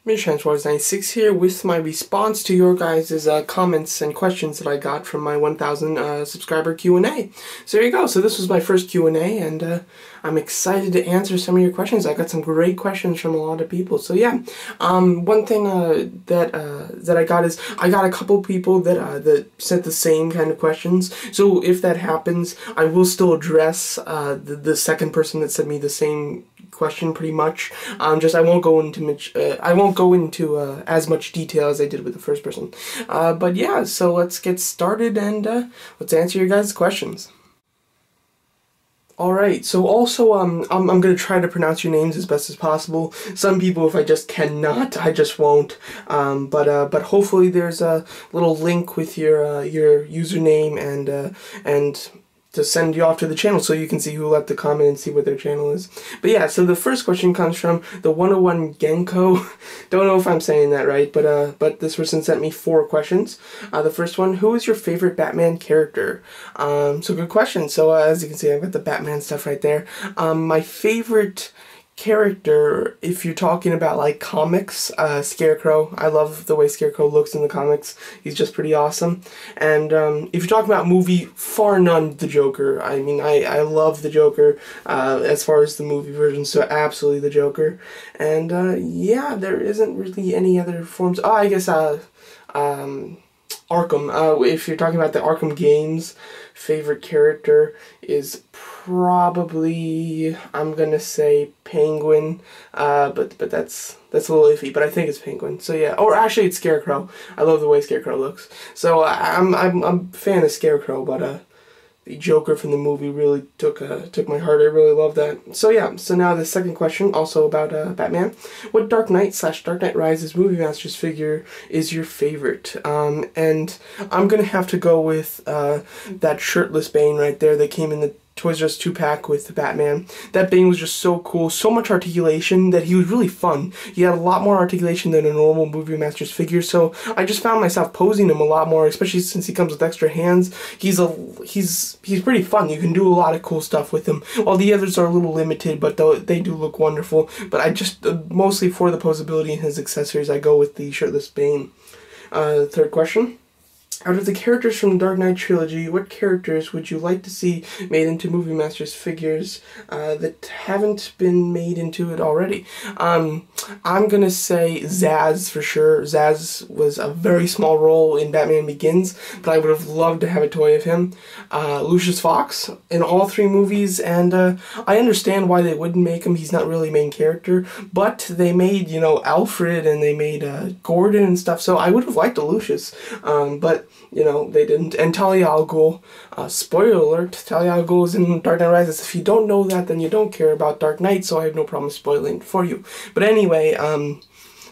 MishTransformers96 here with my response to your guys' comments and questions that I got from my 1,000 subscriber Q&A. So there you go. So this was my first Q&A, and I'm excited to answer some of your questions. I got some great questions from a lot of people. So yeah, one thing that I got is I got a couple people that sent the same kind of questions. So if that happens, I will still address the second person that sent me the same question pretty much. Just I won't go into as much detail as I did with the first person. But yeah, so let's get started and let's answer your guys' questions. Alright, so also I'm gonna try to pronounce your names as best as possible. Some people, if I just cannot, I just won't. But hopefully there's a little link with your username and to send you off to the channel so you can see who left the comment and see what their channel is. But yeah, so the first question comes from the 101 Genko. Don't know if I'm saying that right, but this person sent me 4 questions. The first one, who is your favorite Batman character? So good question. So as you can see, I've got the Batman stuff right there. My favorite character, if you're talking about like comics, Scarecrow. I love the way Scarecrow looks in the comics. He's just pretty awesome. And if you're talking about movie, far none the Joker. I mean, I love the Joker as far as the movie version, so absolutely the Joker. And yeah, there isn't really any other forms. Oh, I guess Arkham. If you're talking about the Arkham games, favorite character is probably, I'm gonna say Penguin, but that's a little iffy, but I think it's Penguin. So yeah, or actually it's Scarecrow. I love the way Scarecrow looks. So I'm a fan of Scarecrow, but the Joker from the movie really took my heart. I really love that. So yeah, so now the second question, also about Batman. What Dark Knight/Dark Knight Rises Movie Masters figure is your favorite? And I'm gonna have to go with that shirtless Bane right there that came in the Toys R Us 2-pack with the Batman. That Bane was just so cool, so much articulation that he was really fun. He had a lot more articulation than a normal Movie Masters figure, so I just found myself posing him a lot more, especially since he comes with extra hands. He's pretty fun. You can do a lot of cool stuff with him. While the others are a little limited, but they do look wonderful. But I just, mostly for the posability and his accessories, I go with the shirtless Bane. Third question. Out of the characters from the Dark Knight trilogy, what characters would you like to see made into Movie Masters figures that haven't been made into it already? I'm gonna say Zsasz for sure. Zsasz was a very small role in Batman Begins, but I would have loved to have a toy of him. Lucius Fox in all 3 movies, and I understand why they wouldn't make him. He's not really a main character, but they made, you know, Alfred and they made Gordon and stuff, so I would have liked a Lucius, but you know, they didn't. And Talia al Ghul, spoiler alert, Talia al Ghul is in Dark Knight Rises. If you don't know that, then you don't care about Dark Knight, so I have no problem spoiling for you. But anyway,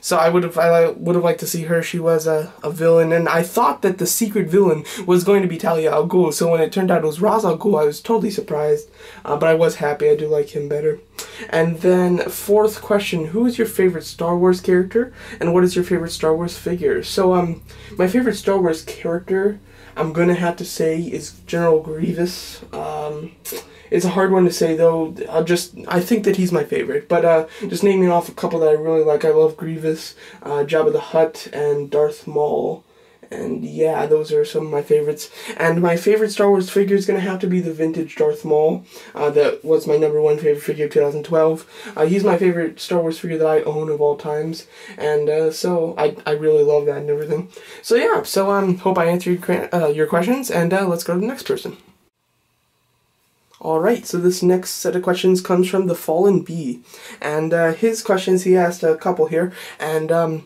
so I would have liked to see her. She was a villain, and I thought that the secret villain was going to be Talia al Ghul, so when it turned out it was Ra's al Ghul, I was totally surprised, but I was happy. I do like him better. And then, 4th question, who is your favorite Star Wars character, and what is your favorite Star Wars figure? So, my favorite Star Wars character, I'm gonna have to say, is General Grievous. It's a hard one to say, though. I think that he's my favorite, but just naming off a couple that I really like. I love Grievous, Jabba the Hutt, and Darth Maul. And yeah, those are some of my favorites. And my favorite Star Wars figure is going to have to be the vintage Darth Maul. That was my #1 favorite figure of 2012. He's my favorite Star Wars figure that I own of all times. And so I really love that and everything. So yeah, so hope I answered your questions, and let's go to the next person. Alright, so this next set of questions comes from the FallenP, and his questions, he asked a couple here, and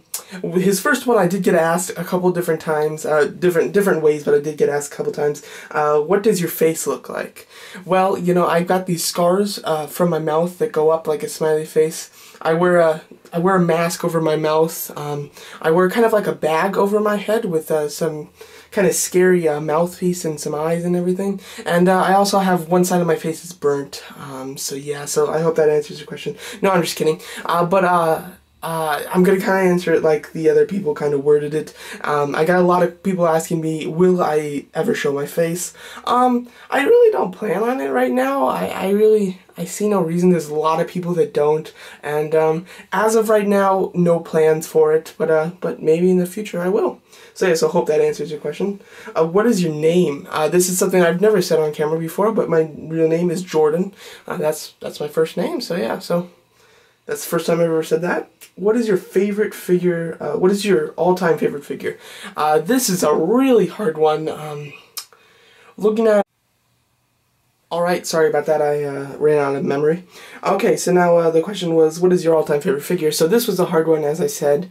his first one I did get asked a couple different times, different ways, but I did get asked a couple times, what does your face look like? Well, you know, I've got these scars from my mouth that go up like a smiley face. I wear a mask over my mouth. I wear kind of like a bag over my head with some kind of scary mouthpiece and some eyes and everything. And I also have one side of my face is burnt. So yeah, so I hope that answers your question. No, I'm just kidding. I'm gonna kind of answer it like the other people kind of worded it. I got a lot of people asking me, will I ever show my face? I really don't plan on it right now. I I see no reason. There's a lot of people that don't, and as of right now, no plans for it, but maybe in the future I will. So yeah, so hope that answers your question. What is your name? This is something I've never said on camera before, but my real name is Jordan. That's my first name, so yeah, so that's the first time I've ever said that. What is your favorite figure? What is your all-time favorite figure? This is a really hard one. Looking at... Alright, sorry about that, I ran out of memory. Okay, so now the question was, what is your all-time favorite figure? So this was a hard one, as I said.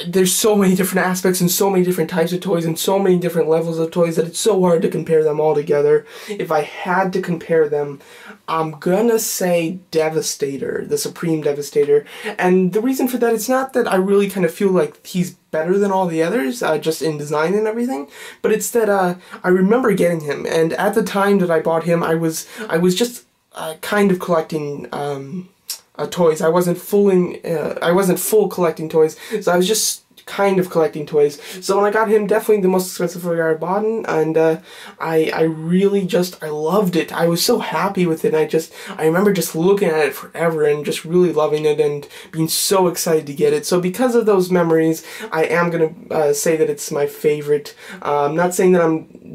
There's so many different aspects and so many different types of toys and so many different levels of toys that it's so hard to compare them all together. If I had to compare them, I'm gonna say Devastator, the Supreme Devastator. And the reason for that, it's not that I really kind of feel like he's better than all the others, just in design and everything, but it's that I remember getting him, and at the time that I bought him, I was just kind of collecting toys. I wasn't full collecting toys, so I was just kind of collecting toys. So when I got him, definitely the most expensive figure I bought, and I really I loved it. I was so happy with it. I remember just looking at it forever and just really loving it and being so excited to get it. So because of those memories, I am gonna say that it's my favorite. I'm not saying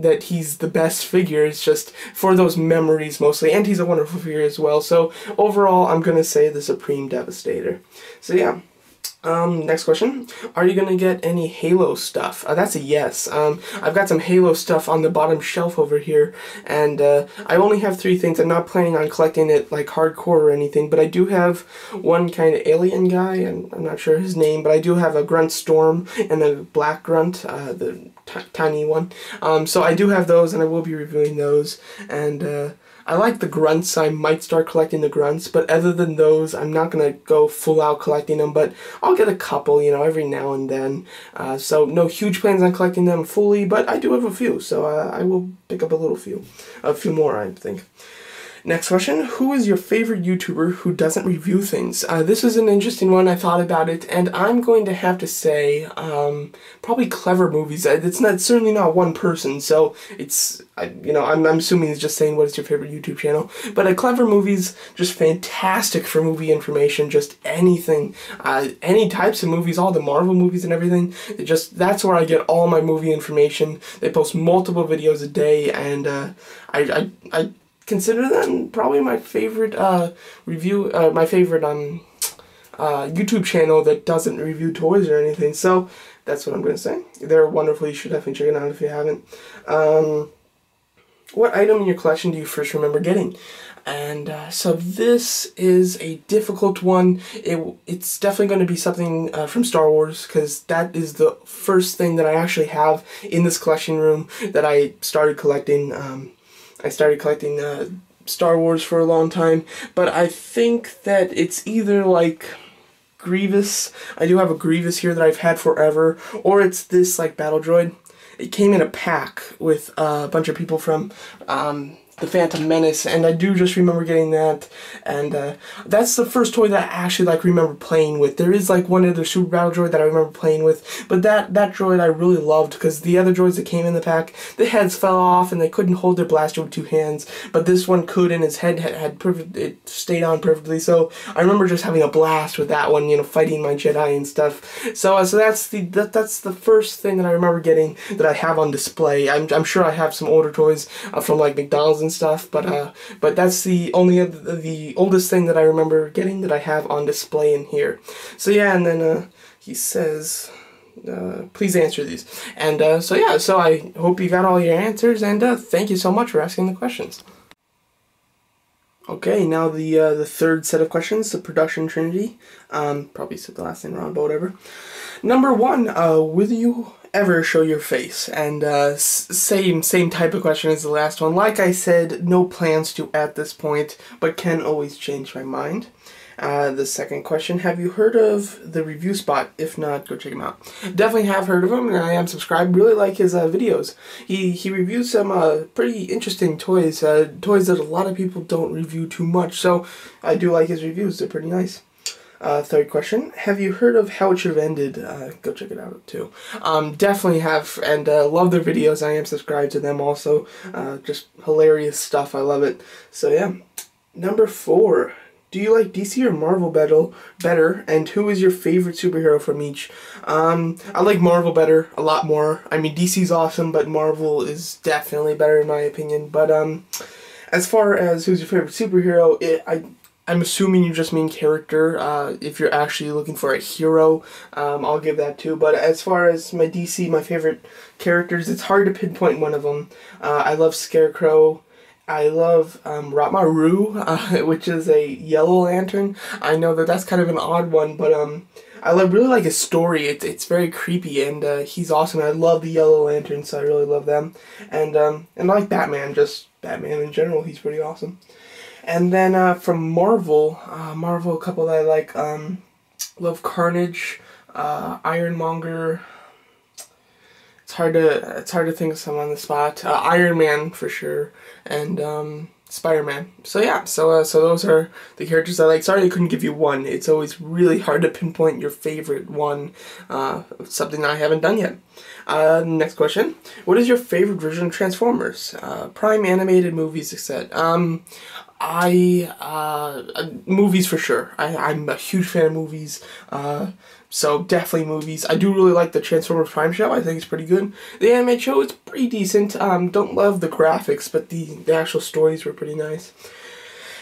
that he's the best figure. It's just for those memories mostly, and he's a wonderful figure as well. So overall, I'm gonna say the Supreme Devastator. So yeah. Next question. Are you gonna get any Halo stuff? That's a yes. I've got some Halo stuff on the bottom shelf over here, and I only have 3 things. I'm not planning on collecting it like hardcore or anything, but I do have one kind of alien guy, and I'm not sure his name, but I do have a Grunt Storm and a Black Grunt, the tiny one. So I do have those, and I will be reviewing those, and I like the grunts. I might start collecting the grunts, but other than those, I'm not going to go full out collecting them, but I'll get a couple, you know, every now and then. So no huge plans on collecting them fully, but I do have a few, so I will pick up a few more, I think. Next question, who is your favorite YouTuber who doesn't review things? This is an interesting one. I thought about it, and I'm going to have to say probably Clever Movies. It's certainly not one person, so it's, I'm assuming he's just saying what is your favorite YouTube channel. But Clever Movies, just fantastic for movie information, just anything, any types of movies, all the Marvel movies and everything. That's where I get all my movie information. They post multiple videos a day, and I consider them probably my favorite YouTube channel that doesn't review toys or anything. So that's what I'm going to say. They're wonderful. You should definitely check it out if you haven't. What item in your collection do you first remember getting? And so this is a difficult one. It's definitely going to be something from Star Wars, because that is the first thing that I actually have in this collection room that I started collecting. I started collecting Star Wars for a long time, but I think that it's either like Grievous. I do have a Grievous here that I've had forever, or it's this like battle droid. It came in a pack with a bunch of people from the Phantom Menace, and I do just remember getting that, and that's the first toy that I actually remember playing with. There is one other Super Battle Droid that I remember playing with, but that droid I really loved, because the other droids that came in the pack, the heads fell off and they couldn't hold their blaster with 2 hands, but this one could, and his head it stayed on perfectly. So I remember just having a blast with that one, fighting my Jedi and stuff. So that's the first thing that I remember getting that I have on display. I'm sure I have some older toys from McDonald's and stuff, but that's the oldest thing that I remember getting that I have on display in here. So yeah, and then he says, please answer these. And so yeah, so I hope you got all your answers, and thank you so much for asking the questions. Okay, now the third set of questions, the production Trinity. Probably said the last name wrong, but whatever. Number 1, will you ever show your face? And same type of question as the last one. Like I said, no plans to at this point, but can always change my mind. The second question, have you heard of the Review Spot? If not, go check him out. Definitely have heard of him, and I am subscribed. Really like his videos. He reviews some pretty interesting toys, toys that a lot of people don't review too much, so I do like his reviews. They're pretty nice. Third question, have you heard of How It Should Have Ended? Go check it out too. Definitely have, and love their videos. I am subscribed to them also. Just hilarious stuff. I love it. So yeah. Number 4. Do you like DC or Marvel better, and who is your favorite superhero from each? I like Marvel better, a lot more. I mean, DC's awesome, but Marvel is definitely better in my opinion. But as far as who's your favorite superhero, I'm assuming you just mean character. If you're actually looking for a hero, I'll give that too. But as far as my DC, my favorite characters, it's hard to pinpoint one of them. I love Scarecrow. I love Ratmaru, which is a Yellow Lantern. I know that that's kind of an odd one, but I really like his story. It's very creepy, and he's awesome. I love the Yellow Lantern, so I really love them. And I like Batman, just Batman in general. He's pretty awesome. And then from Marvel, a couple that I like, love Carnage, Ironmonger. It's hard to think of someone on the spot. Iron Man for sure, and Spider-Man. So yeah, so those are the characters I like. Sorry I couldn't give you one. It's always really hard to pinpoint your favorite one. Something I haven't done yet. Next question. What is your favorite version of Transformers? Prime animated movies, etc. Movies for sure. I'm a huge fan of movies. So definitely movies. I do really like the Transformers Prime show. I think it's pretty good. The animated show is pretty decent. Don't love the graphics, but the actual stories were pretty nice.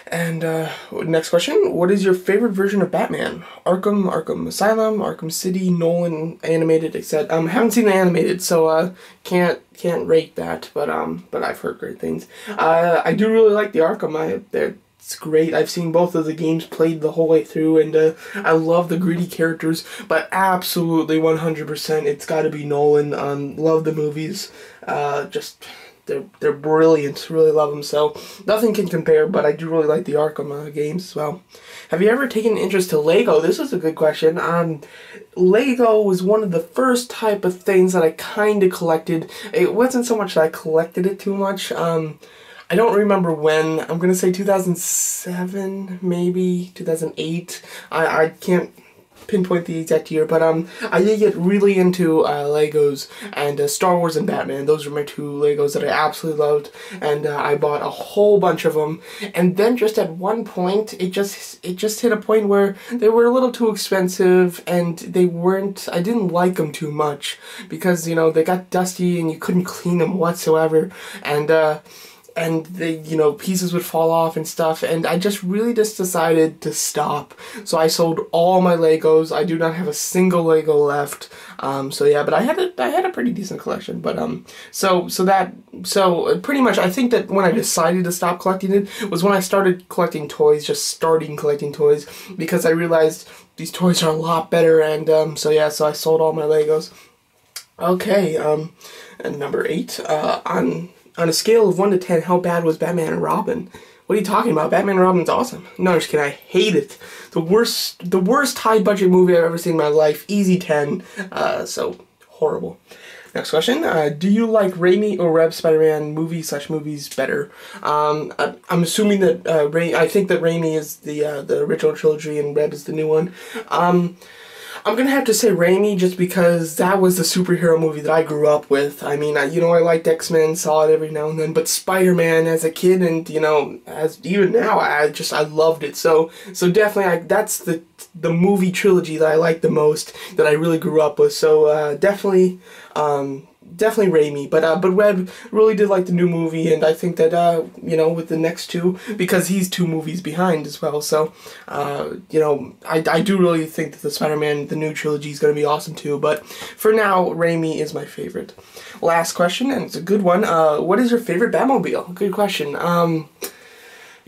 And next question. What is your favorite version of Batman? Arkham, Arkham Asylum, Arkham City, Nolan animated, etc. Haven't seen the animated, so can't rate that. But I've heard great things. I do really like the Arkham. It's great. I've seen both of the games played the whole way through, and I love the gritty characters. But absolutely 100%, it's got to be Nolan. Love the movies. They're brilliant. Really love them. So nothing can compare. But I do really like the Arkham games as well. Have you ever taken an interest to Lego? This is a good question. Lego was one of the first type of things that I kind of collected. It wasn't so much that I collected it too much. I don't remember when. I'm going to say 2007, maybe 2008. I can't pinpoint the exact year, but I did get really into Legos, and Star Wars and Batman. Those are my two Legos that I absolutely loved, and I bought a whole bunch of them. And then just at one point, it just hit a point where they were a little too expensive, and I didn't like them too much, because, you know, they got dusty and you couldn't clean them whatsoever, and they, you know, pieces would fall off and stuff, and I just really decided to stop. So I sold all my Legos. I do not have a single Lego left. So yeah, but I had a pretty decent collection. But so pretty much I think that when I decided to stop collecting it was when I started collecting toys, collecting toys, because I realized these toys are a lot better, and so yeah, so I sold all my Legos. Okay, and number 8, on a scale of 1 to 10, how bad was Batman and Robin? What are you talking about? Batman and Robin's awesome. No, I'm just kidding. I hate it. The worst high-budget movie I've ever seen in my life. Easy 10. So, horrible. Next question. Do you like Raimi or Reb Spider-Man movies better? I'm assuming that I think that Raimi is the original trilogy and Reb is the new one. I'm gonna have to say Raimi, just because that was the superhero movie that I grew up with. I mean, I liked X-Men, saw it every now and then, but Spider-Man as a kid, and even now, I loved it. So definitely, that's the movie trilogy that I like the most, that I really grew up with. So definitely Raimi, but Webb really did like the new movie, and I think that with the next two, because he's 2 movies behind as well, so I do really think that the Spider-Man, the new trilogy, is going to be awesome too, but for now, Raimi is my favorite. Last question, and it's a good one. What is your favorite Batmobile? Good question.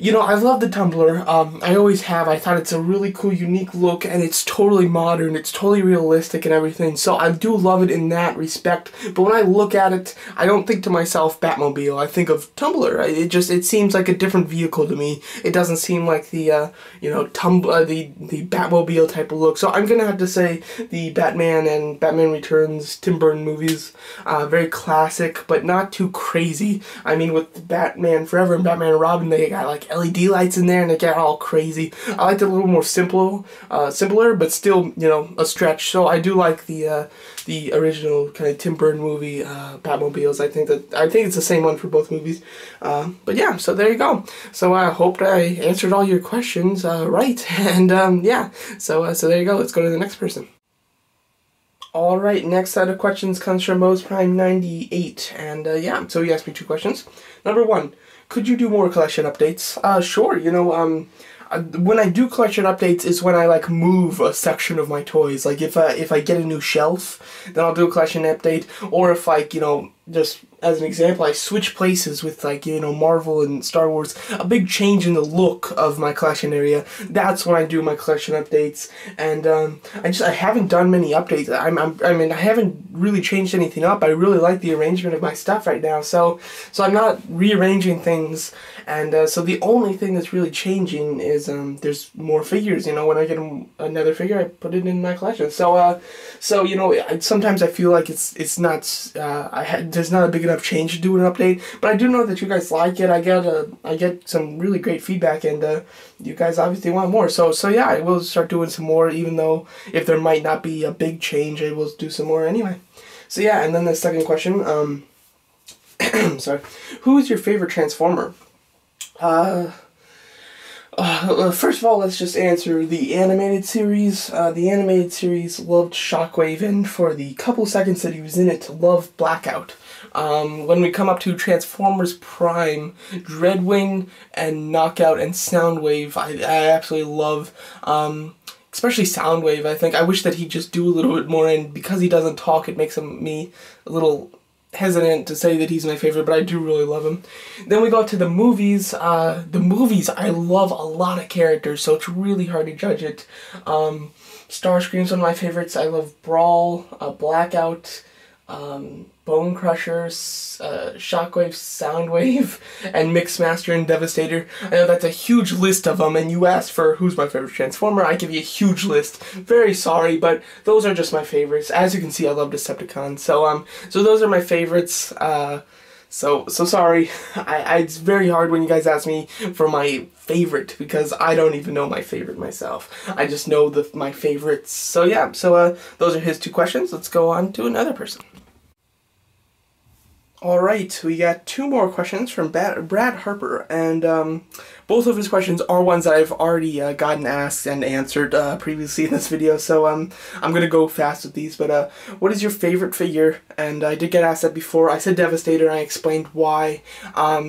I love the Tumbler. I always have. I thought it's a really cool, unique look, and it's totally modern. It's totally realistic and everything. So I do love it in that respect. But when I look at it, I don't think to myself Batmobile. I think of Tumbler. It seems like a different vehicle to me. It doesn't seem like the the Batmobile type of look. So I'm gonna have to say the Batman and Batman Returns Tim Burton movies. Very classic, but not too crazy. I mean, with Batman Forever and Batman and Robin, they got like like LED lights in there and they get all crazy. I like it a little more simpler, but still, you know, a stretch. So I do like the original kind of Tim Burton movie, Batmobiles. I think it's the same one for both movies. But yeah, so there you go. So I hope I answered all your questions right, and yeah, so there you go. Let's go to the next person. Alright, next set of questions comes from MOES Prime 98, and yeah, so he asked me 2 questions. Number 1, could you do more collection updates? Sure, you know, when I do collection updates is when I like move a section of my toys. Like if I get a new shelf, then I'll do a collection update, or if like, you know, just as an example, I switch places with like, you know, Marvel and Star Wars, a big change in the look of my collection area. That's when I do my collection updates, and I haven't done many updates. I mean, I haven't really changed anything up. I really like the arrangement of my stuff right now, so I'm not rearranging things, and so the only thing that's really changing is there's more figures. You know, when I get another figure, I put it in my collection. So you know, sometimes I feel like it's not there's not a big enough change to do an update, but I do know that you guys like it. I get some really great feedback, and you guys obviously want more. So yeah, I will start doing some more, even though if there might not be a big change, I will do some more anyway. So yeah, and then the second question, sorry, who is your favorite Transformer? First of all, let's just answer the animated series. The animated series loved Shockwave, and for the couple seconds that he was in it, loved Blackout. When we come up to Transformers Prime, Dreadwing and Knockout and Soundwave, I absolutely love. Especially Soundwave, I think. I wish that he'd just do a little bit more, and because he doesn't talk, it makes me a little hesitant to say that he's my favorite, but I do really love him. Then we go to the movies. I love a lot of characters, so it's really hard to judge it. Starscream's one of my favorites. I love Brawl, Blackout, Bone Crusher, Shockwave, Soundwave, and Mixmaster and Devastator. I know that's a huge list of them, and you asked for who's my favorite Transformer. I give you a huge list. Very sorry, but those are just my favorites. As you can see, I love Decepticons. So those are my favorites. So sorry. It's very hard when you guys ask me for my favorite, because I don't even know my favorite myself. I just know my favorites. So yeah, those are his 2 questions. Let's go on to another person. Alright, we got 2 more questions from BadBradHarr, and both of his questions are ones that I've already gotten asked and answered previously in this video, so I'm going to go fast with these. But what is your favorite figure? And I did get asked that before. I said Devastator, and I explained why,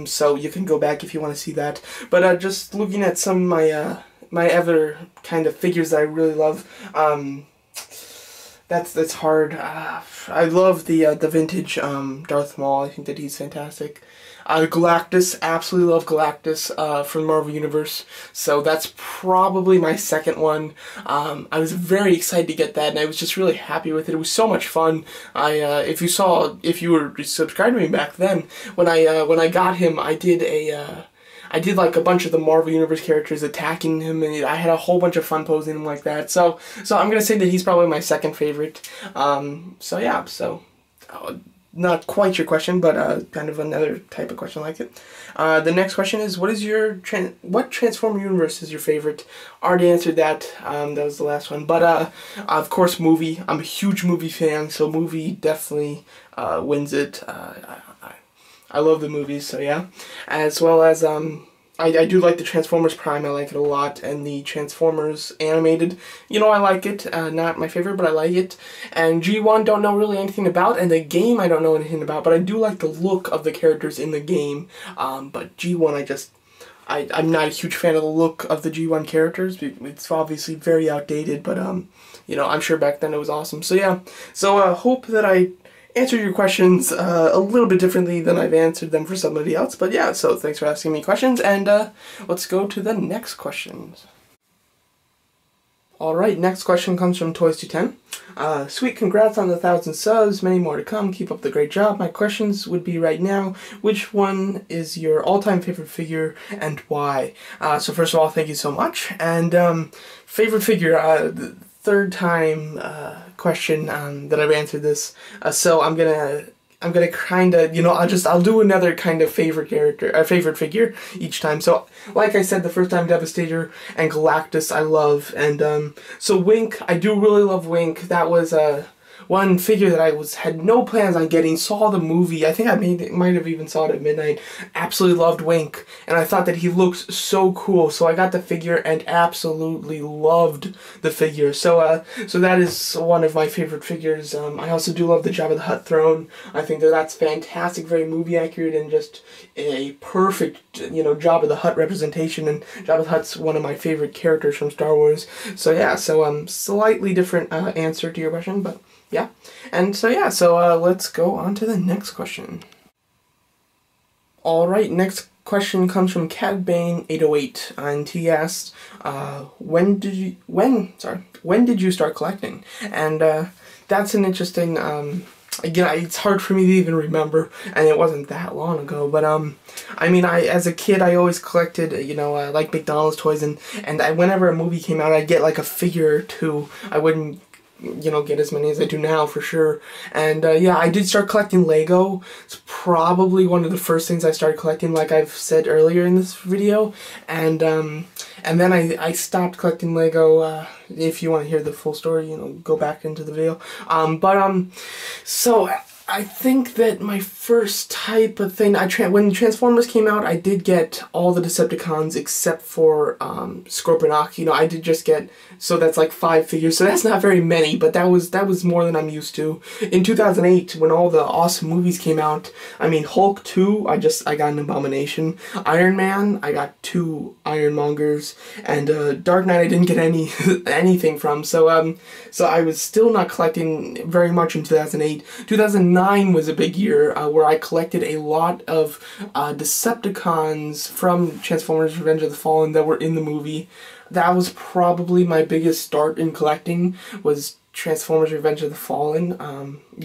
so you can go back if you want to see that. But just looking at some of my other kind of figures that I really love, that's hard. I love the vintage Darth Maul. I think that he's fantastic. Galactus, absolutely love Galactus from Marvel Universe. So that's probably my second one. I was very excited to get that, and I was just really happy with it. It was so much fun. If you were subscribed to me back then, when I got him, I did like a bunch of the Marvel Universe characters attacking him, and I had a whole bunch of fun posing him like that. So I'm gonna say that he's probably my second favorite. So yeah, not quite your question, but kind of another type of question like it. The next question is, what Transformer universe is your favorite? Already answered that. That was the last one. But of course, movie. I'm a huge movie fan, so movie definitely wins it. I love the movies, so yeah. As well as, I do like the Transformers Prime, I like it a lot, and the Transformers Animated, you know, I like it, not my favorite, but I like it. And G1, don't know really anything about, and the game I don't know anything about, but I do like the look of the characters in the game. But G1, I'm not a huge fan of the look of the G1 characters. It's obviously very outdated, but, you know, I'm sure back then it was awesome. So yeah, hope that I answer your questions a little bit differently than I've answered them for somebody else. But yeah, so thanks for asking me questions, and let's go to the next questions. Alright, next question comes from Toys210. Sweet, congrats on the 1,000 subs, many more to come, keep up the great job. My questions would be right now, which one is your all-time favorite figure and why? So first of all, thank you so much. And favorite figure, third time question that I've answered this, so I'm gonna kind of, you know, I'll do another kind of favorite figure each time. So, like I said, the first time, Devastator and Galactus I love, and so Wink, I do really love Wink. That was one figure that I had no plans on getting. Saw the movie. I think I might have even saw it at midnight. Absolutely loved Wink, and I thought that he looked so cool. So I got the figure and absolutely loved the figure. So so that is one of my favorite figures. I also do love the Jabba the Hutt throne. I think that that's fantastic, very movie accurate, and just a perfect, you know, Jabba the Hutt representation. And Jabba the Hutt's one of my favorite characters from Star Wars. So yeah, so slightly different answer to your question, but. Yeah, and so yeah, so let's go on to the next question. Alright, next question comes from CAD Bane 808, and he asked, when did you start collecting? And that's an interesting, again, it's hard for me to even remember, and it wasn't that long ago, but I mean, as a kid, I always collected, you know, like McDonald's toys, and whenever a movie came out, I'd get like a figure or two. I wouldn't, you know, get as many as I do now, for sure. And yeah, I did start collecting Lego. It's probably one of the first things I started collecting, like I've said earlier in this video. And then I stopped collecting Lego. If you want to hear the full story, you know, go back into the video. So I think that my first type of thing, when Transformers came out, I did get all the Decepticons except for Scorponok. You know, I did just get, so that's like 5 figures, so that's not very many, but that was more than I'm used to. In 2008, when all the awesome movies came out, I mean, Hulk 2, I got an Abomination. Iron Man, I got 2 Ironmongers, and Dark Knight I didn't get anything from, so I was still not collecting very much in 2008. 2009 was a big year where I collected a lot of Decepticons from Transformers Revenge of the Fallen that were in the movie. That was probably my biggest start in collecting, was Transformers Revenge of the Fallen,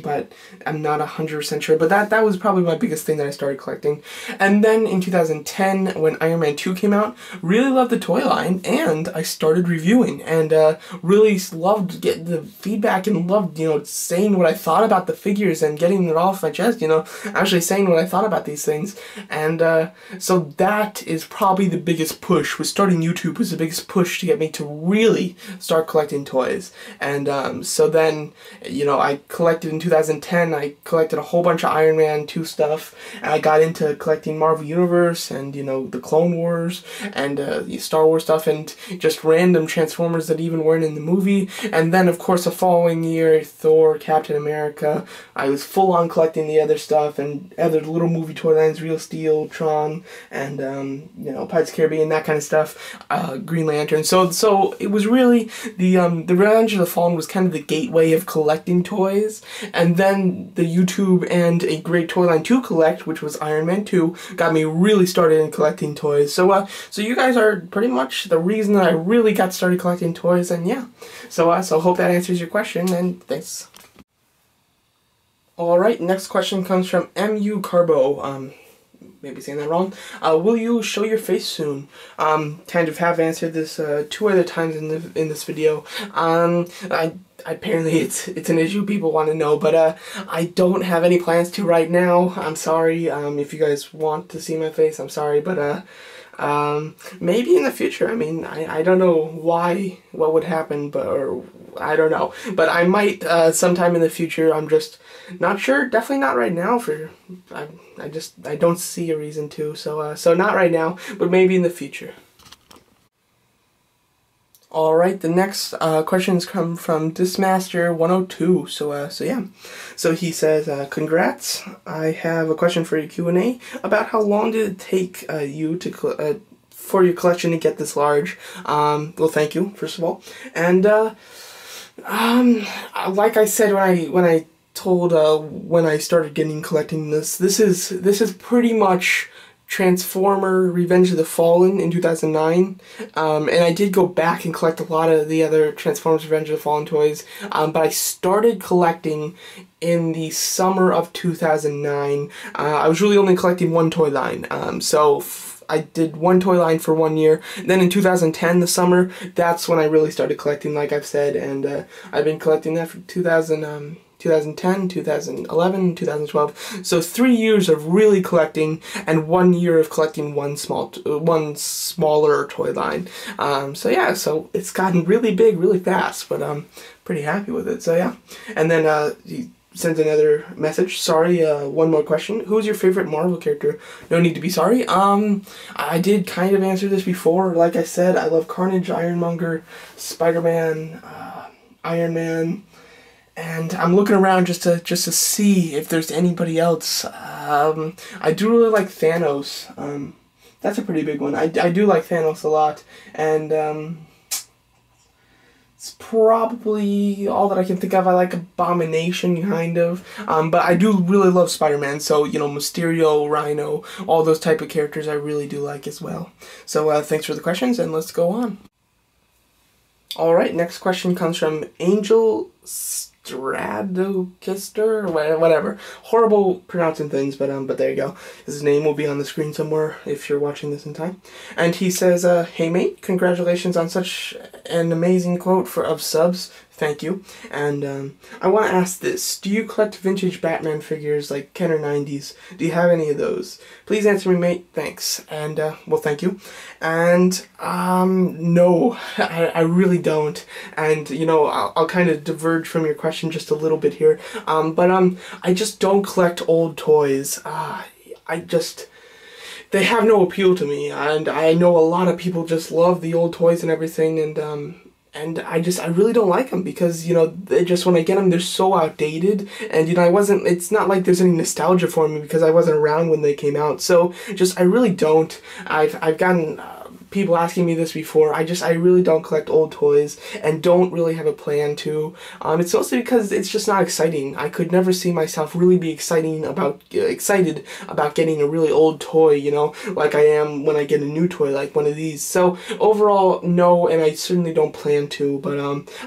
but I'm not 100% sure, but that was probably my biggest thing that I started collecting. And then in 2010, when Iron Man 2 came out, really loved the toy line, and I started reviewing, and really loved getting the feedback, and loved, you know, saying what I thought about the figures, and getting it off my chest, you know, actually saying what I thought about these things. And so that is probably the biggest push. Was starting YouTube was the biggest push to get me to really start collecting toys. And so then, you know, I collected in 2010, I collected a whole bunch of Iron Man 2 stuff, and I got into collecting Marvel Universe, and, you know, the Clone Wars, and the Star Wars stuff, and just random Transformers that even weren't in the movie. And then, of course, the following year, Thor, Captain America, I was full on collecting the other stuff, and other little movie toy lines, Real Steel, Tron, and, you know, Pirates of the Caribbean, that kind of stuff, Green Lantern. So it was really, the Revenge of the Fallen was kind of the gateway of collecting toys, and then the YouTube and a great toy line to collect, which was Iron Man 2, got me really started in collecting toys. So you guys are pretty much the reason that I really got started collecting toys, and yeah. So hope that answers your question, and thanks. Alright, next question comes from MU Carbo. Maybe saying that wrong. Will you show your face soon? Kind of have answered this 2 other times in this video. Apparently it's an issue people want to know, but I don't have any plans to right now. I'm sorry. If you guys want to see my face, I'm sorry, but maybe in the future. I mean, I don't know what would happen, or I don't know, but I might sometime in the future. I'm just not sure. Definitely not right now. I don't see a reason to. So not right now, but maybe in the future. Alright, the next questions come from Dismaster102, so yeah. So he says, congrats, I have a question for your Q&A about how long did it take you to for your collection to get this large. Well, thank you, first of all. And like I said when I told when I started collecting this is pretty much Transformer Revenge of the Fallen in 2009, and I did go back and collect a lot of the other Transformers Revenge of the Fallen toys, but I started collecting in the summer of 2009. I was really only collecting one toy line, so I did one toy line for 1 year. Then in 2010, the summer, that's when I really started collecting, like I've said, and I've been collecting that from 2010, 2011, 2012. So 3 years of really collecting, and 1 year of collecting one smaller toy line. So yeah, so it's gotten really big really fast, but I'm pretty happy with it. So yeah, and then he sends another message. Sorry, one more question. Who's your favorite Marvel character? No need to be sorry. I did kind of answer this before. Like I said, I love Carnage, Ironmonger, Spider-Man, Iron Man, and I'm looking around just to see if there's anybody else. I do really like Thanos. That's a pretty big one. I do like Thanos a lot, and it's probably all that I can think of. I like Abomination, kind of. But I do really love Spider-Man, so, you know, Mysterio, Rhino, all those type of characters I really do like as well. So, thanks for the questions, and let's go on. Alright, next question comes from Angel Stradokister, whatever. Horrible pronouncing things, but there you go. His name will be on the screen somewhere if you're watching this in time. And he says, hey mate, congratulations on such an amazing quote of subs. Thank you. And I want to ask this. Do you collect vintage Batman figures like Kenner 90s? Do you have any of those? Please answer me, mate. Thanks. And, well, thank you. And, no, I really don't. And, you know, I'll kind of diverge from your question just a little bit here. But I just don't collect old toys. They have no appeal to me. And I know a lot of people just love the old toys and everything, and I really don't like them because, you know, when I get them, they're so outdated, and, you know, it's not like there's any nostalgia for me because I wasn't around when they came out, so, I really don't. I've gotten people asking me this before. I really don't collect old toys and don't really have a plan to. It's mostly because it's just not exciting. I could never see myself really be excited about getting a really old toy, you know, like I am when I get a new toy like one of these. So overall, no, and I certainly don't plan to, but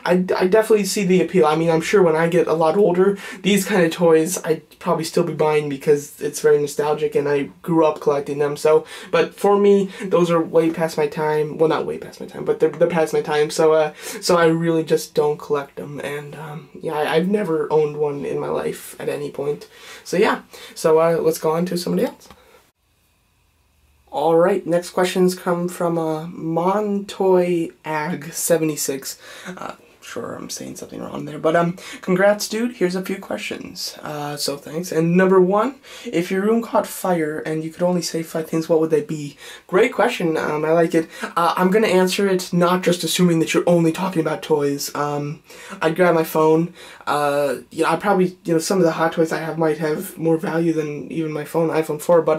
I definitely see the appeal. I mean, I'm sure when I get a lot older, these kind of toys I'd probably still be buying because it's very nostalgic and I grew up collecting them. So, but for me, those are way past my time. Well, not way past my time, but they're past my time. So so I really just don't collect them, and yeah, I've never owned one in my life at any point. So yeah, so let's go on to somebody else. Alright, next questions come from Montoyag76. Sure, I'm saying something wrong there, but congrats, dude. Here's a few questions. So thanks. And number one, if your room caught fire and you could only say 5 things, what would they be? Great question. I like it. I'm gonna answer it not just assuming that you're only talking about toys. I'd grab my phone. You know, I probably, you know, some of the hot toys I have might have more value than even my phone, iPhone 4, but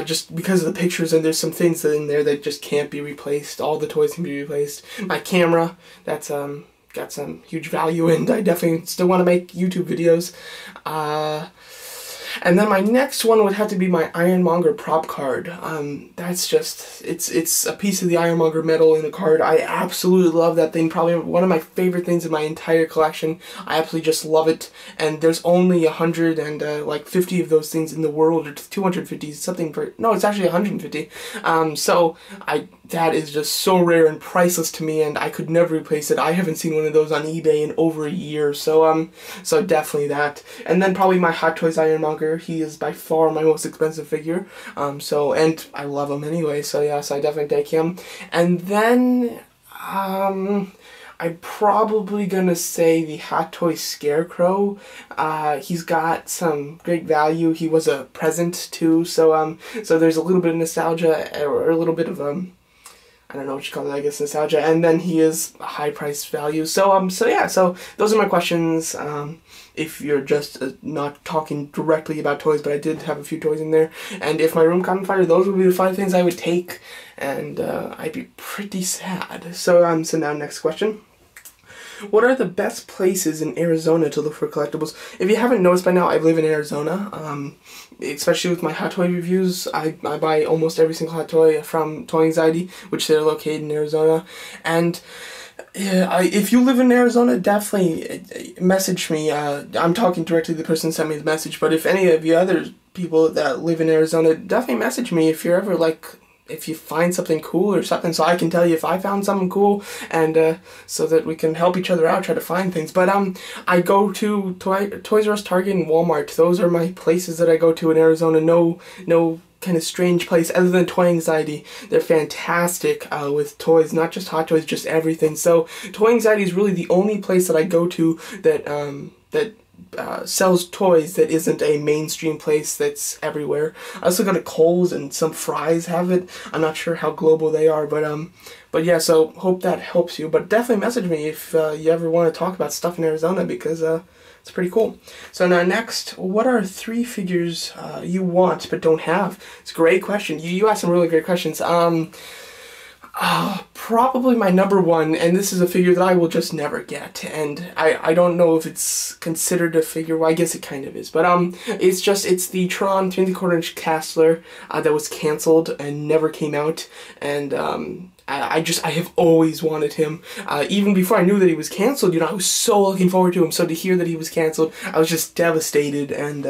just because of the pictures, and there's some things in there that just can't be replaced. All the toys can be replaced. My camera, that's got some huge value, and I definitely still want to make YouTube videos. And then my next one would have to be my Ironmonger prop card. That's just, it's a piece of the Ironmonger metal in a card. I absolutely love that thing. Probably one of my favorite things in my entire collection. I absolutely just love it. And there's only 150 of those things in the world, or 250, something for, no, it's actually 150. So that is just so rare and priceless to me, and I could never replace it. I haven't seen one of those on eBay in over a year, so so definitely that. And then probably my Hot Toys Ironmonger. He is by far my most expensive figure, and I love him anyway, so yeah, so I definitely take him. And then I'm probably gonna say the Hot Toy Scarecrow. He's got some great value. He was a present too, so so there's a little bit of nostalgia, or a little bit of I don't know what you call it, I guess nostalgia, and then he is a high price value. So so yeah, so those are my questions. If you're just not talking directly about toys, but I did have a few toys in there. And if my room caught on fire, those would be the 5 things I would take, and I'd be pretty sad. So so now next question. What are the best places in Arizona to look for collectibles? If you haven't noticed by now, I live in Arizona. Especially with my hot toy reviews, I buy almost every single hot toy from Toy Anxiety, which they're located in Arizona. And if you live in Arizona, definitely message me. I'm talking directly to the person who sent me the message, but if any of you other people that live in Arizona, definitely message me if you're ever, like, if you find something cool or something, so I can tell you if I found something cool, and so that we can help each other out, try to find things. But I go to Toys R Us, Target, and Walmart. Those are my places that I go to in Arizona. No kind of strange place other than Toy Anxiety. They're fantastic with toys, not just Hot Toys, just everything. So Toy Anxiety is really the only place that I go to that sells toys that isn't a mainstream place that's everywhere. I also go to Kohl's, and some Fry's have it. I'm not sure how global they are, but yeah, so hope that helps you. But definitely message me if you ever want to talk about stuff in Arizona, because it's pretty cool. So now next, what are 3 figures you want but don't have? It's a great question. You asked some really great questions. Probably my number 1, and this is a figure that I will just never get, and I don't know if it's considered a figure. Well, I guess it kind of is, but it's the Tron 3/4" Castler that was canceled and never came out, and I have always wanted him. Even before I knew that he was canceled, I was so looking forward to him. So to hear that he was canceled, I was just devastated. And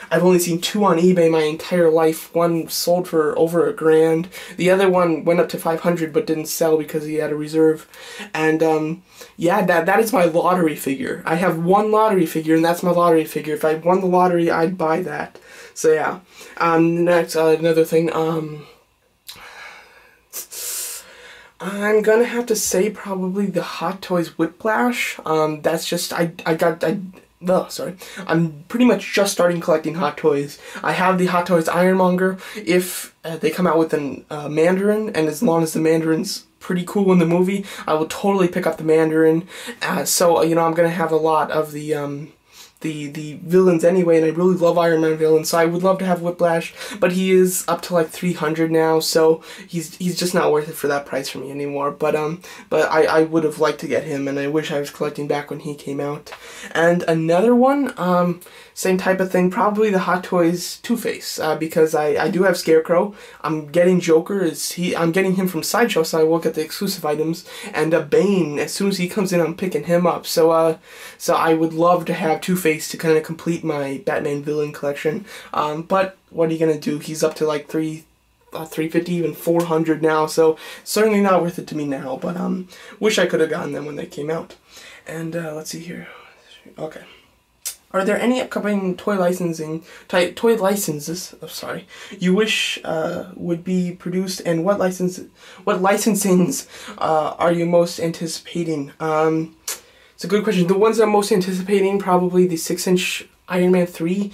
I've only seen 2 on eBay my entire life. One sold for over $1,000. The other one went up to $500 but didn't sell because he had a reserve. And yeah, that is my lottery figure. I have 1 lottery figure, and that's my lottery figure. If I won the lottery, I'd buy that. So yeah. Next, another thing. I'm gonna have to say probably the Hot Toys Whiplash. That's just, I'm pretty much just starting collecting Hot Toys. I have the Hot Toys Ironmonger. If they come out with a Mandarin, and as long as the Mandarin's pretty cool in the movie, I will totally pick up the Mandarin. So, I'm gonna have a lot of the villains anyway, and I really love Iron Man villains, so I would love to have Whiplash, but he is up to like $300 now, so he's just not worth it for that price for me anymore. But I would have liked to get him, and I wish I was collecting back when he came out. And another one, same type of thing, probably the Hot Toys Two-Face, because I do have Scarecrow. I'm getting Joker. I'm getting him from Sideshow, so I will get the exclusive items. And Bane, as soon as he comes in, I'm picking him up. So I would love to have Two-Face to kind of complete my Batman villain collection. But what are you gonna do? He's up to like $350, even $400 now. So certainly not worth it to me now. But wish I could have gotten them when they came out. And let's see here. Okay. Are there any upcoming toy licenses you wish would be produced, and what licensings are you most anticipating? It's a good question. The ones I'm most anticipating, probably the 6-inch Iron Man 3.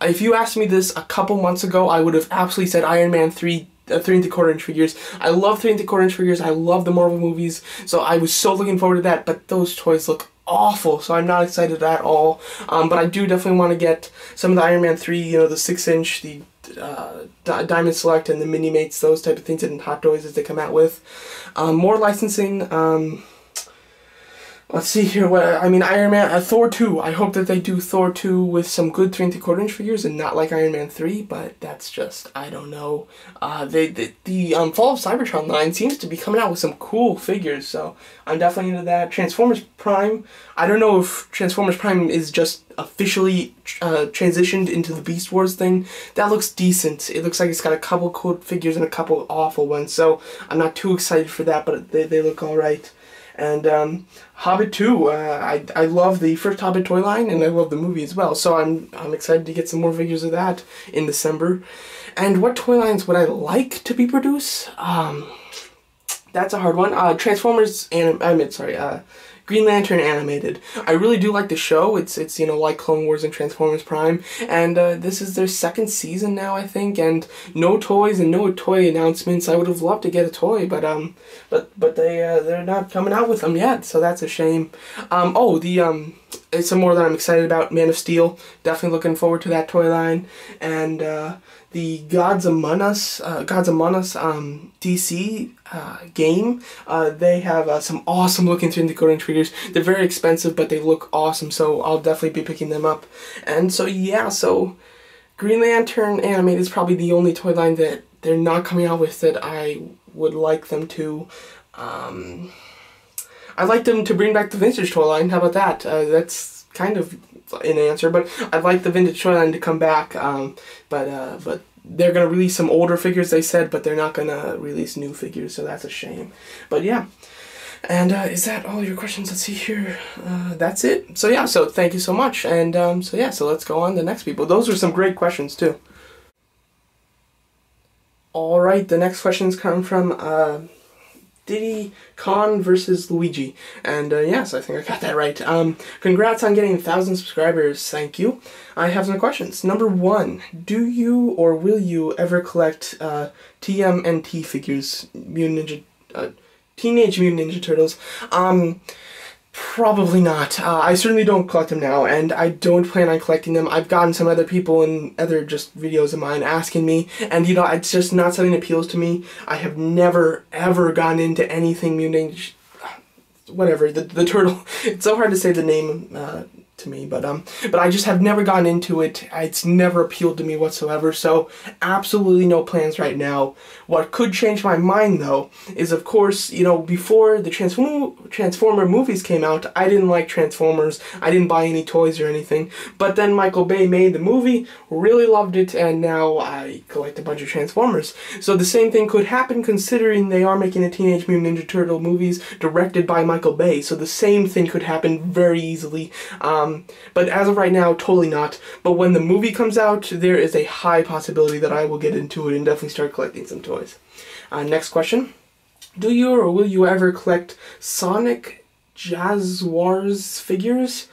If you asked me this a couple months ago, I would have absolutely said Iron Man 3, 3 3/4" figures. I love 3 3/4" figures. I love the Marvel movies, so I was so looking forward to that, but those toys look awful, so I'm not excited at all. But I do definitely want to get some of the Iron Man 3, the 6-inch, the Diamond Select, and the Mini Mates, those type of things in Hot Toys as they come out with. More licensing. Let's see here. Iron Man, Thor 2. I hope that they do Thor 2 with some good 3 3/4" figures and not like Iron Man 3, but that's just, I don't know. The Fall of Cybertron line seems to be coming out with some cool figures, so I'm definitely into that. Transformers Prime. I don't know if Transformers Prime is just officially transitioned into the Beast Wars thing. That looks decent. It looks like it's got a couple cool figures and a couple awful ones, so I'm not too excited for that, but they look alright. And Hobbit 2, I love the first Hobbit toy line, and I love the movie as well, so I'm excited to get some more figures of that in December. And what toy lines would I like to be produced? That's a hard one. Green Lantern animated. I really do like the show. It's like Clone Wars and Transformers Prime, and this is their 2nd season now, I think, and no toys and no toy announcements. I would have loved to get a toy, but they're not coming out with them yet, so that's a shame. Some more that I'm excited about. Man of Steel. Definitely looking forward to that toy line, and the Gods Among Us DC game. They have some awesome looking 3 3/4" figures. They're very expensive, but they look awesome, so I'll definitely be picking them up. And so yeah, so Green Lantern animated is probably the only toy line that they're not coming out with that I would like them to. I'd like them to bring back the vintage toy line. How about that? That's kind of an answer, but I'd like the vintage toy line to come back. But they're gonna release some older figures, they said, but they're not gonna release new figures, so that's a shame. But yeah. And is that all your questions? Let's see here. That's it. So yeah, so thank you so much. And so yeah, so let's go on to the next people. Those are some great questions too. Alright, the next questions come from Diddy Kon versus Luigi. And yes, I think I got that right. Congrats on getting 1,000 subscribers. Thank you. I have some questions. Number 1, do you or will you ever collect TMNT figures, Teenage Mutant Ninja Turtles? Probably not. I certainly don't collect them now, and I don't plan on collecting them. I've gotten some other people in other just videos of mine asking me, and you know, it's just not something that appeals to me. I have never, ever gone into anything Mutant, whatever, the turtle. It's so hard to say the name to me, but I just have never gotten into it. It's never appealed to me whatsoever, so absolutely no plans right now. What could change my mind, though, is, of course, you know, before the Transformer movies came out, I didn't like Transformers. I didn't buy any toys or anything, but then Michael Bay made the movie, really loved it, and now I collect a bunch of Transformers. So the same thing could happen, considering they are making the Teenage Mutant Ninja Turtle movies directed by Michael Bay, so the same thing could happen very easily. But as of right now, totally not. But when the movie comes out, there is a high possibility that I will get into it and definitely start collecting some toys. Next question. Do you or will you ever collect Sonic Jazzwars figures?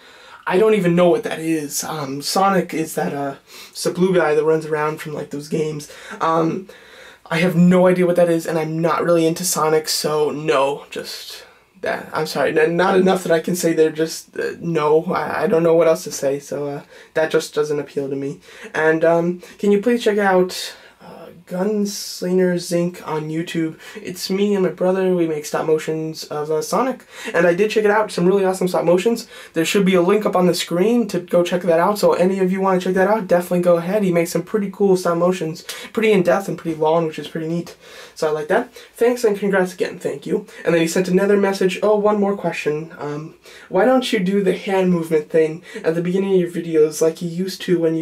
I don't even know what that is. Sonic is that it's a blue guy that runs around from like those games. I have no idea what that is, and I'm not really into Sonic, so no, just... I'm sorry, not enough that I can say they're just, no, I don't know what else to say, so that just doesn't appeal to me. And can you please check out Gunslinger Zinc on YouTube? It's me and my brother. We make stop motions of Sonic, and I did check it out. Some really awesome stop motions. There should be a link up on the screen to go check that out, so any of you want to check that out, definitely go ahead. He makes some pretty cool stop motions, pretty in-depth and pretty long, which is pretty neat. So I like that. Thanks and congrats again. Thank you. And then he sent another message. Oh, one more question. Why don't you do the hand movement thing at the beginning of your videos like you used to when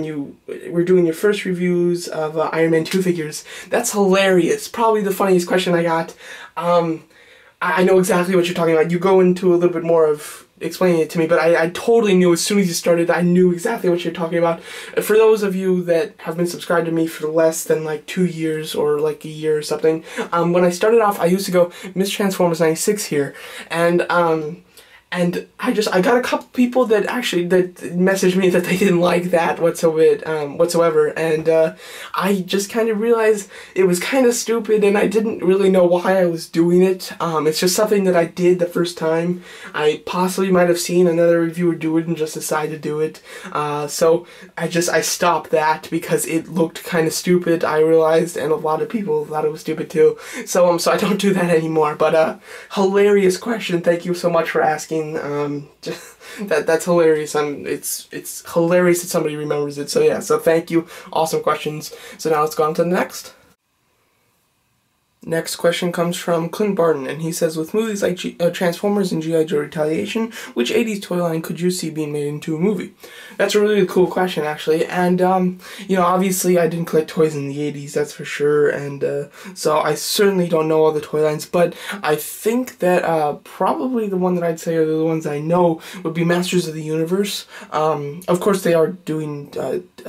you were doing your first reviews of Iron Man 2 figures? That's hilarious. Probably the funniest question I got. I know exactly what you're talking about. You go into a little bit more of explaining it to me, but I totally knew as soon as you started, I knew exactly what you're talking about. For those of you that have been subscribed to me for less than like 2 years or like a year or something, when I started off, I used to go Miss Transformers 96 here, and I got a couple people that messaged me that they didn't like that whatsoever, and I just kind of realized it was kind of stupid, and I didn't really know why I was doing it. It's just something that I did the first time. I possibly might have seen another reviewer do it and just decided to do it. So I stopped that because it looked kind of stupid, I realized, and a lot of people thought it was stupid too. So I don't do that anymore. But hilarious question. Thank you so much for asking. That's hilarious. It's hilarious that somebody remembers it. So yeah, so thank you. Awesome questions. So now let's go on to the next. Next question comes from Clint Barton, and he says, with movies like Transformers and G.I. Joe Retaliation, which 80s toy line could you see being made into a movie? That's a really cool question, actually, and, you know, obviously I didn't collect toys in the 80s, that's for sure, and, so I certainly don't know all the toy lines, but I think that, probably the one that I'd say are the ones I know would be Masters of the Universe. Of course they are doing,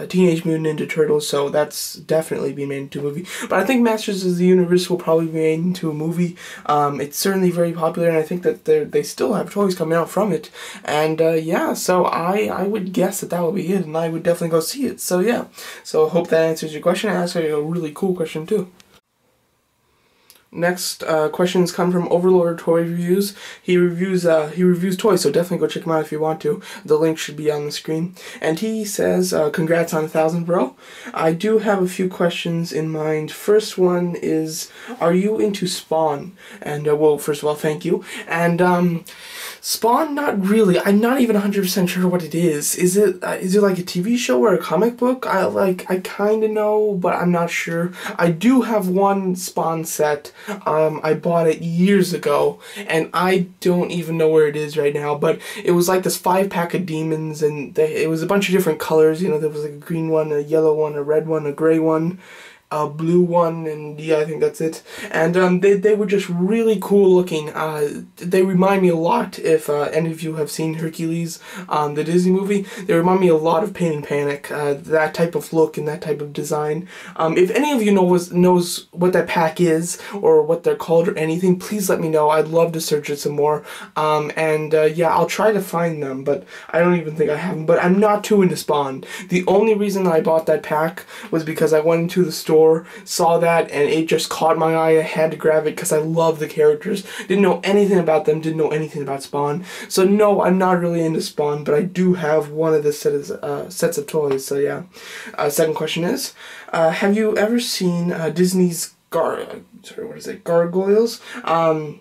Teenage Mutant Ninja Turtles, so that's definitely being made into a movie, but I think Masters of the Universe will probably be made into a movie. It's certainly very popular, and I think that they still have toys coming out from it. And yeah, so I would guess that would be it, and I would definitely go see it. So yeah, so I hope that answers your question. That's a really cool question too. Next questions come from Overlord Toy Reviews. He reviews toys, so definitely go check him out if you want to. The link should be on the screen. And he says, congrats on 1,000, bro. I do have a few questions in mind. First one is, are you into Spawn? And well, first of all, thank you. And Spawn, not really. I'm not even 100% sure what it is. Is it like a TV show or a comic book? I kind of know, but I'm not sure. I do have one Spawn set I bought it years ago, and I don't even know where it is right now, but it was like this 5-pack of demons, and it was a bunch of different colors. You know, there was like a green one, a yellow one, a red one, a gray one, a blue one, and yeah, I think that's it. And they were just really cool looking. They remind me a lot, if any of you have seen Hercules, the Disney movie, they remind me a lot of Pain and Panic, that type of look and that type of design. If any of you knows what that pack is, or what they're called or anything, please let me know. I'd love to search it some more. Yeah, I'll try to find them, but I don't even think I have them. But I'm not too into Spawn. The only reason I bought that pack was because I went into the store, saw that, and it just caught my eye. I had to grab it because I love the characters. Didn't know anything about them, didn't know anything about Spawn. So no, I'm not really into Spawn, but I do have one of the sets of toys, so yeah. Second question is, have you ever seen Disney's Gargoyles?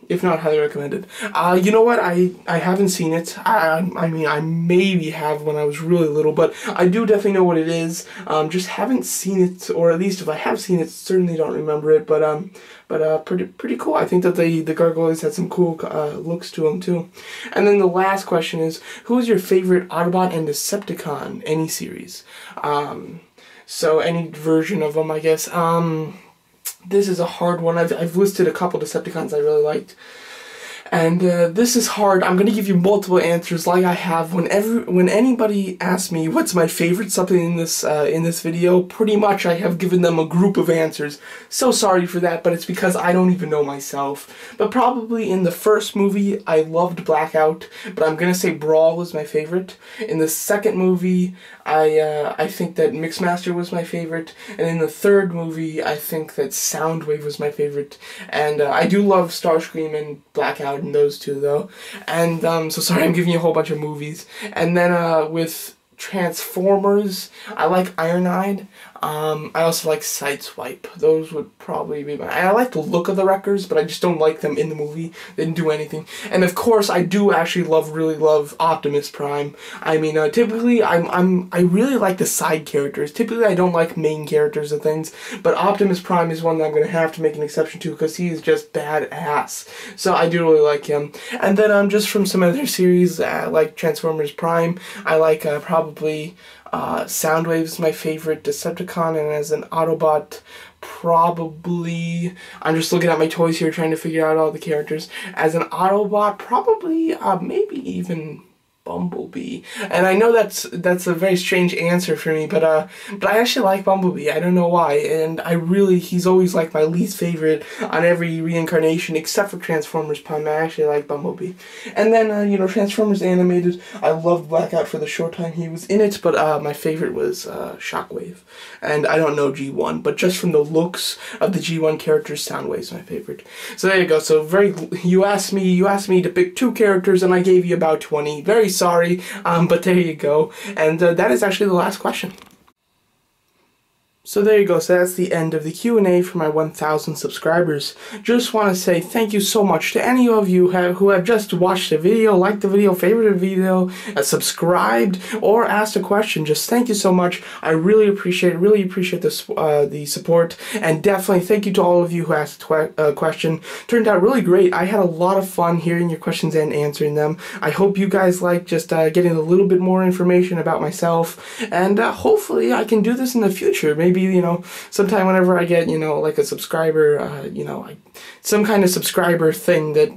If not, highly recommended. You know what? I haven't seen it. I mean, I maybe have when I was really little, but I do definitely know what it is. Just haven't seen it, or at least if I have seen it, certainly don't remember it. But pretty cool. I think that the Gargoyles had some cool looks to them too. And then the last question is, who is your favorite Autobot and Decepticon? Any series? So any version of them, I guess. This is a hard one. I've listed a couple Decepticons I really liked. And this is hard. I'm going to give you multiple answers like I have when anybody asks me what's my favorite something in this video, pretty much I have given them a group of answers. So sorry for that, but it's because I don't even know myself. But probably in the first movie, I loved Blackout, but I'm going to say Brawl was my favorite. In the second movie, I think that Mixmaster was my favorite. And in the third movie, I think that Soundwave was my favorite. And I do love Starscream and Blackout and those two though. And so sorry, I'm giving you a whole bunch of movies. And then with Transformers, I like Ironhide. I also like Sideswipe. Those would probably be I like the look of the Wreckers, but I just don't like them in the movie. They didn't do anything. And of course, I do actually really love Optimus Prime. I mean, typically, I really like the side characters. Typically, I don't like main characters and things, but Optimus Prime is one that I'm going to have to make an exception to because he is just badass. So I do really like him. And then just from some other series, like Transformers Prime, I like probably Soundwave is my favorite Decepticon, and as an Autobot, probably, I'm just looking at my toys here trying to figure out all the characters. As an Autobot, probably, maybe even Bumblebee. And I know that's a very strange answer for me, but I actually like Bumblebee. I don't know why, and he's always like my least favorite on every reincarnation except for Transformers Prime. I actually like Bumblebee. And then Transformers Animated, I loved Blackout for the short time he was in it, but my favorite was Shockwave. And I don't know G1, but just from the looks of the G1 characters, Soundwave's my favorite. So there you go. So you asked me to pick 2 characters, and I gave you about 20. Very sorry, but there you go. And that is actually the last question. So there you go, so that's the end of the Q&A for my 1,000 subscribers. Just want to say thank you so much to any of you who have just watched the video, liked the video, favorited the video, subscribed, or asked a question. Just thank you so much. I really appreciate the support, and definitely thank you to all of you who asked a question. Turned out really great. I had a lot of fun hearing your questions and answering them. I hope you guys like just getting a little bit more information about myself, and hopefully I can do this in the future. Maybe sometime whenever I get, like a subscriber, some kind of subscriber thing that,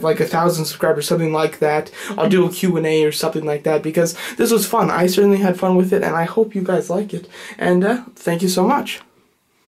like 1,000 subscribers, something like that, I'll do a Q&A or something like that, because this was fun. I certainly had fun with it, and I hope you guys like it. And thank you so much.